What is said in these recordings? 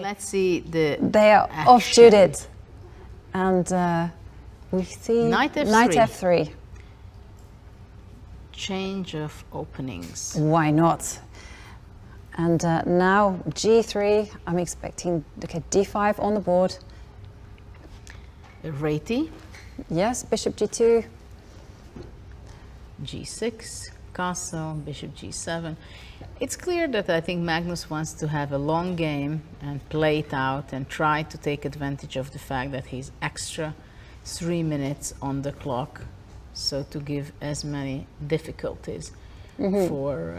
Let's see the They are action. offsuited. And we see Knight F3. Knight F3. Change of openings. Why not? And now G3, I'm expecting, okay, D5 on the board. Rati. Yes, Bishop G2. G6, castle, bishop G7. It's clear that I think Magnus wants to have a long game and play it out and try to take advantage of the fact that he's extra 3 minutes on the clock, so to give as many difficulties for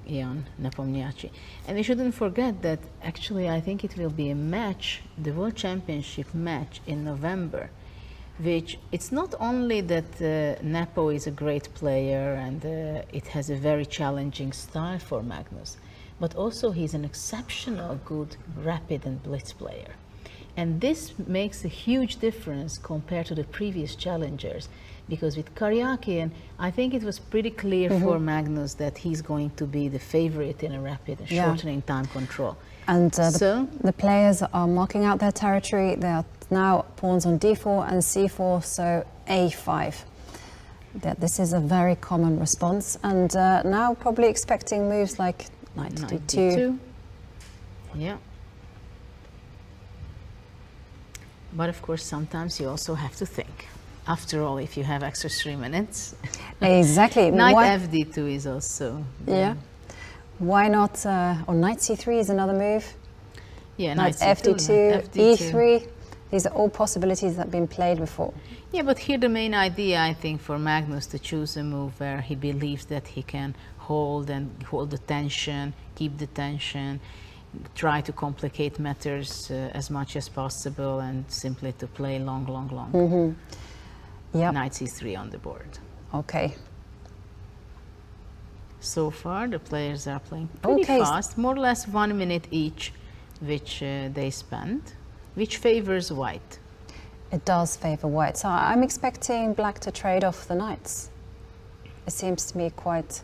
Ion Nepomniachtchi. And we shouldn't forget that actually I think it will be a match, the World Championship match in November, which it's not only that Nepo is a great player and it has a very challenging style for Magnus, but also he's an exceptional good rapid and blitz player. And this makes a huge difference compared to the previous challengers, because with Karyakin, I think it was pretty clear for Magnus that he's going to be the favorite in a rapid and shortening time control. And the players are marking out their territory. They are now pawns on D4 and C4, so A5. This is a very common response. And now probably expecting moves like Knight D2. Yeah. But of course, sometimes you also have to think. After all, if you have extra 3 minutes. Exactly. Knight FD2 is also. Yeah. Why not? Or Knight C3 is another move. Yeah, Knight FD2, E3. These are all possibilities that have been played before. Yeah, but here the main idea, I think, for Magnus to choose a move where he believes that he can hold the tension, keep the tension, try to complicate matters as much as possible, and simply to play long. Yep. Knight C3 on the board. Okay. So far, the players are playing pretty fast, more or less 1 minute each, which they spend, which favors white. It does favor white. So I'm expecting black to trade off the knights. It seems to me quite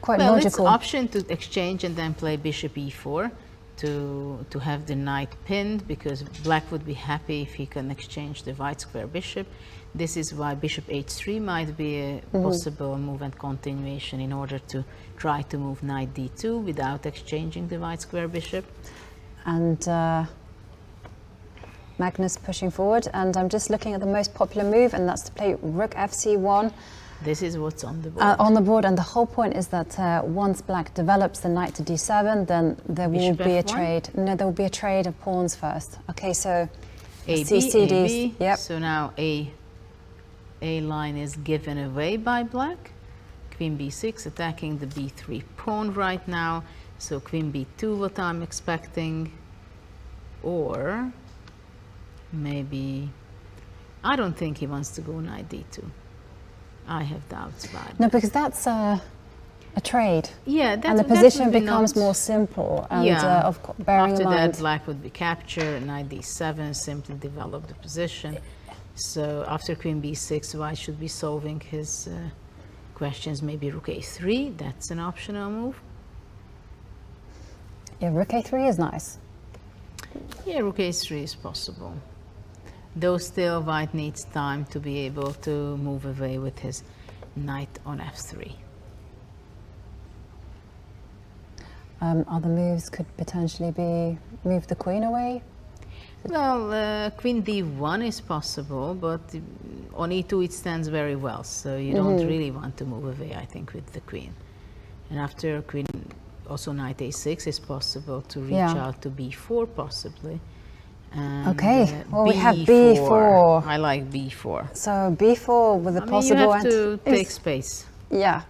well, logical. It's option to exchange and then play bishop e4 to have the knight pinned, because black would be happy if he can exchange the white square bishop. This is why bishop h3 might be a possible move and continuation in order to try to move knight d2 without exchanging the white square bishop. And Magnus pushing forward, and I'm just looking at the most popular move, and that's to play rook fc1. This is what's on the board. On the board, and the whole point is that once black develops the knight to d7, then there will be a trade. No, there will be a trade of pawns first. Okay, so AB. Yep. So now A line is given away by black. Queen b6 attacking the b3 pawn right now. So queen b2, what I'm expecting, or maybe I don't think he wants to go knight d2. I have doubts about it. No, because that's a trade. Yeah, and the position becomes more simple. And bearing after in mind, that, black would be captured. Knight d7 simply develop the position. So after queen b6, white should be solving his questions. Maybe rook a3. That's an optional move. Yeah, rook a3 is nice. Yeah, rook a3 is possible. Though still white needs time to be able to move away with his knight on f3. Other moves could potentially be move the queen away. Well, queen d1 is possible, but on e2 it stands very well, so you don't really want to move away, I think, with the queen. And after queen, also knight a6 is possible to reach out to b4 possibly. And okay, well, we have b4. I like b4. So b4 with a possible... you have to take space. Yeah.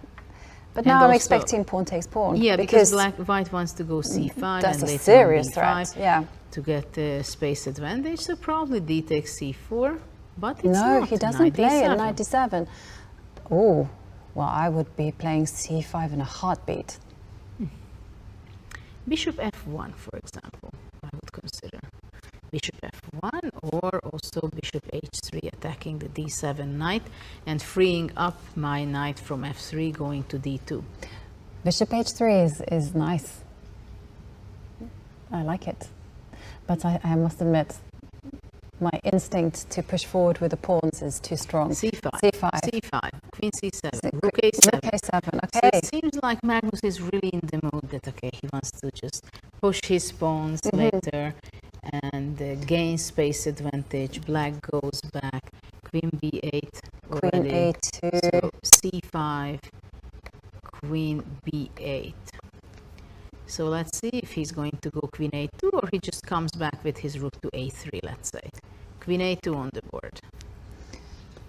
But now I'm expecting pawn takes pawn. Yeah, because white wants to go c5 that's and a later serious b5 threat, to get the space advantage. So probably d takes c4, but it's no, not. he doesn't play it, knight d7. Oh, well, I would be playing c5 in a heartbeat. Bishop f1, for example, I would consider. Bishop f1, or also bishop h3 attacking the d7 knight and freeing up my knight from f3 going to d2. Bishop h3 is nice. I like it. But I must admit, my instinct to push forward with the pawns is too strong. C5. C5. C5. Queen C7. So, Rook A7. Rook A7, So okay. it seems like Magnus is really in the mood that, okay, he wants to just push his pawns later and gain space advantage. Black goes back. Queen B8 already. Queen A2. So C5, Queen B8. So let's see if he's going to go Queen A2 or he just comes back with his Rook to A3, let's say. Queen A2 on the board.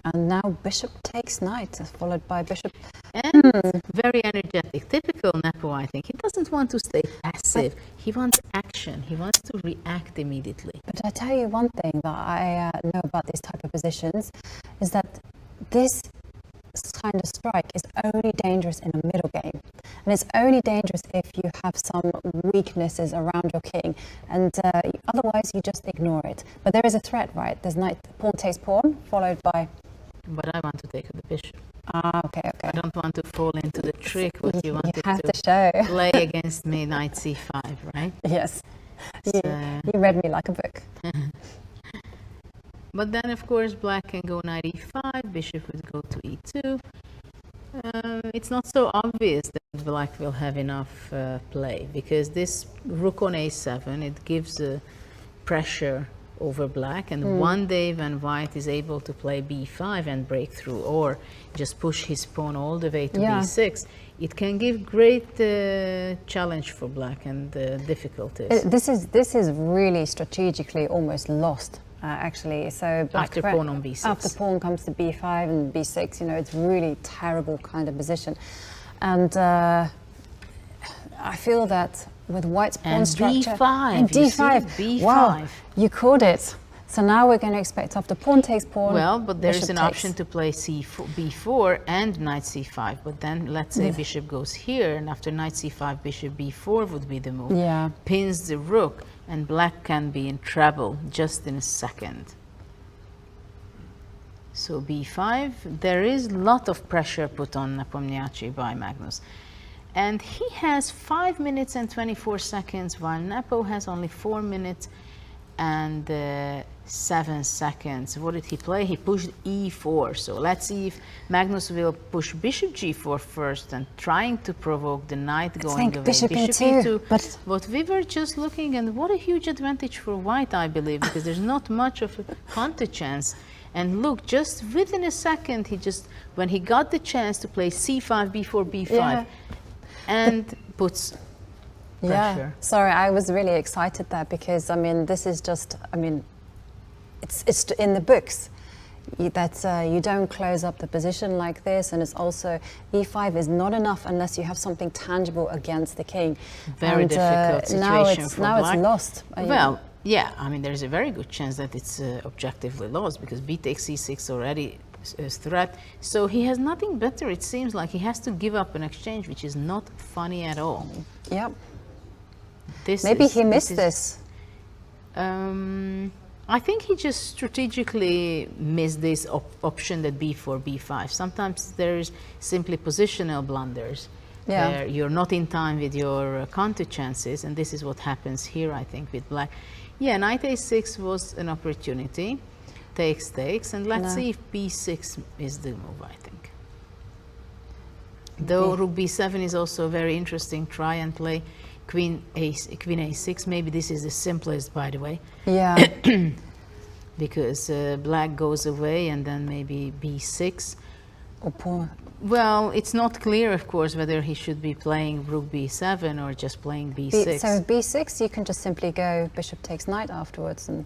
And now bishop takes knight, followed by bishop. And very energetic. Typical Nepo, I think. He doesn't want to stay passive. He wants action. He wants to react immediately. But I tell you one thing that I know about these type of positions is that this kind of strike is only dangerous in a middle game. And it's only dangerous if you have some weaknesses around your king. And otherwise, you just ignore it. But there is a threat, right? There's knight, pawn takes pawn, followed by... But I want to take the bishop. Ah, okay, okay. I don't want to fall into the trick what you wanted have to show. play against me, knight c5, right? Yes. So, You read me like a book. but then, of course, black can go knight e5, bishop would go to e2. It's not so obvious that black will have enough play, because this rook on a7, it gives pressure over black, and one day when white is able to play b5 and break through, or just push his pawn all the way to b6, it can give great challenge for black and difficulties. This is really strategically almost lost, actually. So black After pawn on b6. After pawn comes to b5 and b6, you know, it's really terrible kind of position. And I feel that with white's pawn And structure... d5, and d5. B5. Wow, you called it. So now we're going to expect after pawn takes pawn... Well, but there's an takes. option to play b4 and knight c5. But then let's say bishop goes here, and after knight c5, bishop b4 would be the move. Yeah. Pins the rook, and black can be in trouble just in a second. So b5, there is a lot of pressure put on Nepomniachtchi by Magnus. And he has 5 minutes and 24 seconds, while Nepo has only 4 minutes and 7 seconds. What did he play? He pushed e4. So let's see if Magnus will push bishop g4 first and trying to provoke the knight going away. Bishop e2. But we were just looking, and what a huge advantage for white, I believe, because there's not much of a counter chance. And look, just within a second, when he got the chance to play c5, b4, b5, and puts pressure. Yeah, sorry, I was really excited there because, I mean, this is just, I mean, it's in the books that you don't close up the position like this, and it's also e5 is not enough unless you have something tangible against the king. Very difficult situation for black. Now it's lost. Well, yeah, I mean, there's a very good chance that it's objectively lost because b takes c6 already is threat. So he has nothing better. It seems like he has to give up an exchange, which is not funny at all. Yep. Maybe he missed this. I think he just strategically missed this option that b4, b5. Sometimes there's simply positional blunders. Yeah. Where you're not in time with your counter chances, and this is what happens here, I think, with black. Yeah, knight a6 was an opportunity. Takes, and let's see if b6 is the move, I think. Though rook b7 is also a very interesting try and play. Queen a6, maybe this is the simplest, by the way. Yeah. Because black goes away, and then maybe b6. Or pawn. Well, it's not clear, of course, whether he should be playing rook b7 or just playing b6. So b6, you can just simply go bishop takes knight afterwards, and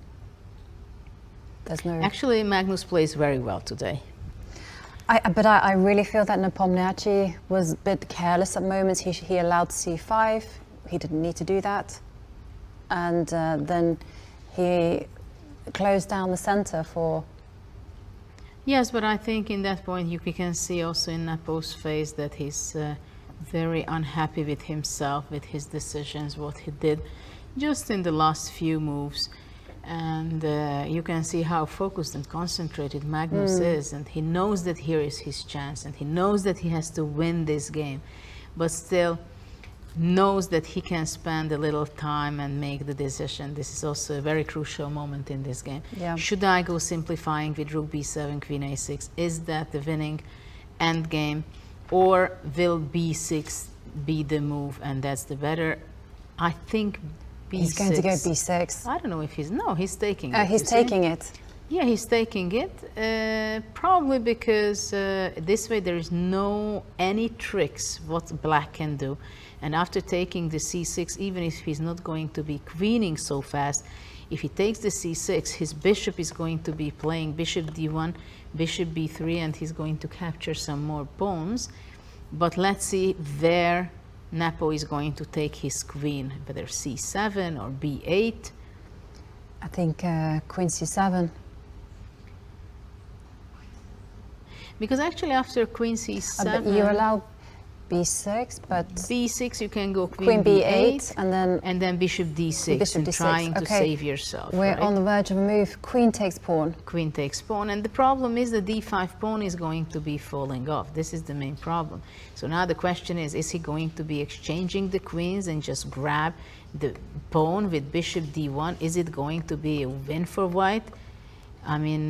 there's no... Actually, Magnus plays very well today. But I really feel that Nepomniachtchi was a bit careless at moments. He allowed c5. He didn't need to do that. And then he closed down the center for... Yes, but I think in that point you can see also in Nepo's face that he's very unhappy with himself, with his decisions, what he did just in the last few moves. And you can see how focused and concentrated Magnus is, and he knows that here is his chance, and he knows that he has to win this game. But still, knows that he can spend a little time and make the decision. This is also a very crucial moment in this game. Yeah. Should I go simplifying with rook b7, queen a6? Is that the winning end game? Or will b6 be the move and that's the better? I think b6. He's going to go b6. I don't know if he's taking it. He's taking it. Yeah, he's taking it, probably because this way there is no any tricks what black can do. And after taking the c6, even if he's not going to be queening so fast, if he takes the c6, his bishop is going to be playing bishop d1, bishop b3, and he's going to capture some more pawns. But let's see where Nepo is going to take his queen, whether c7 or b8. I think queen c7. Because actually after queen c7... but you allow b6, but... b6 you can go queen b8 and then bishop d6, bishop and d6. trying to Okay. save yourself. We're right? on the verge of a move. Queen takes pawn. Queen takes pawn, and the problem is the d5 pawn is going to be falling off. This is the main problem. So now the question is he going to be exchanging the queens and just grab the pawn with bishop d1? Is it going to be a win for white? I mean,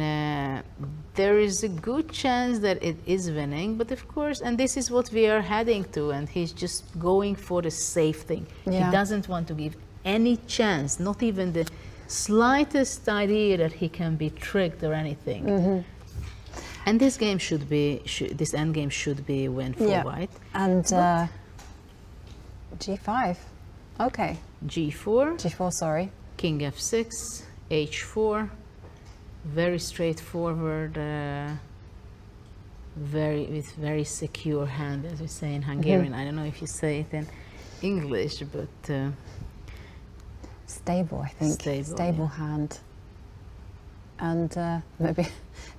there is a good chance that it is winning, but of course, and this is what we are heading to, and he's just going for the safe thing. Yeah. He doesn't want to give any chance, not even the slightest idea that he can be tricked or anything. Mm-hmm. And this game should be, this endgame should be a win for white. And g5. Okay. G4. G4, sorry. King f6, h4. Very straightforward, very secure hand, as we say in Hungarian. I don't know if you say it in English, but stable, I think. Stable, yeah. Hand. And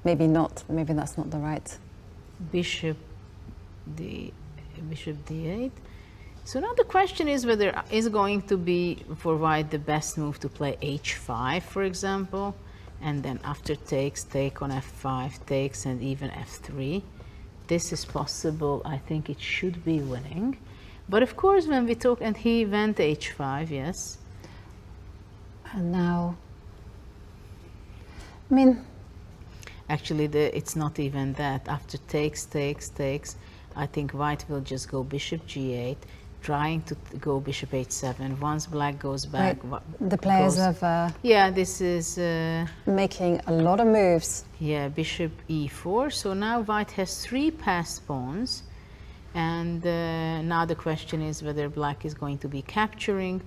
maybe not. Maybe that's not the right. bishop d8. So now the question is whether is going to be for white the best move to play h5, for example. And then after takes, take on f5, takes, and even f3. This is possible. I think it should be winning. But of course, when we talk, and he went h5, yes. And now, I mean... Actually, it's not even that. After takes, I think white will just go bishop g8, trying to go bishop h7. Once black goes back... the players have... yeah, this is... making a lot of moves. Yeah, bishop e4. So now white has 3 passed pawns. And now the question is whether black is going to be capturing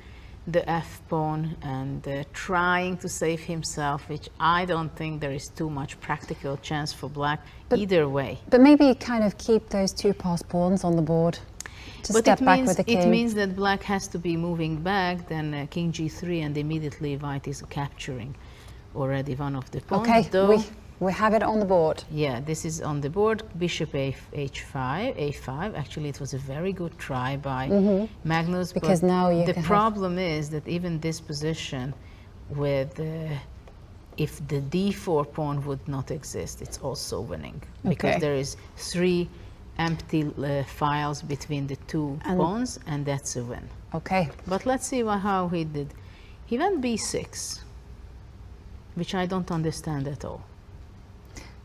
the f-pawn and trying to save himself, which I don't think there is too much practical chance for black either way. But maybe kind of keep those 2 passed pawns on the board. But it means that black has to be moving back, then king g3, and immediately white is capturing already one of the pawns. Okay, though, we have it on the board. Yeah, this is on the board. Bishop a5. Actually, it was a very good try by Magnus. Because but now you the problem is that even this position with if the d4 pawn would not exist, it's also winning. Because there is 3 empty files between the 2 pawns, and that's a win. Okay. But let's see how he did. He went b6, which I don't understand at all.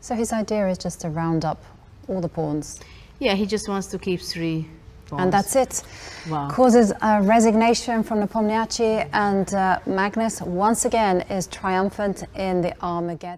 So his idea is just to round up all the pawns. Yeah, he just wants to keep 3 pawns. And that's it. Wow. Causes a resignation from Nepomniachtchi, and Magnus once again is triumphant in the Armageddon.